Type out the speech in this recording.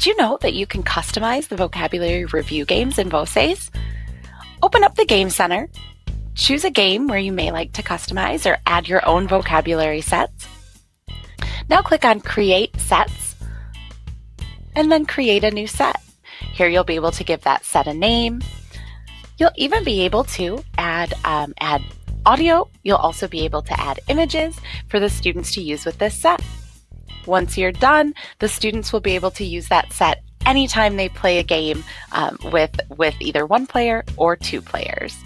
Did you know that you can customize the vocabulary review games in Voces? Open up the Game Center, choose a game where you may like to customize or add your own vocabulary sets. Now click on Create Sets, and then create a new set. Here you'll be able to give that set a name. You'll even be able to add audio. You'll also be able to add images for the students to use with this set. Once you're done, the students will be able to use that set anytime they play a game with either one player or two players.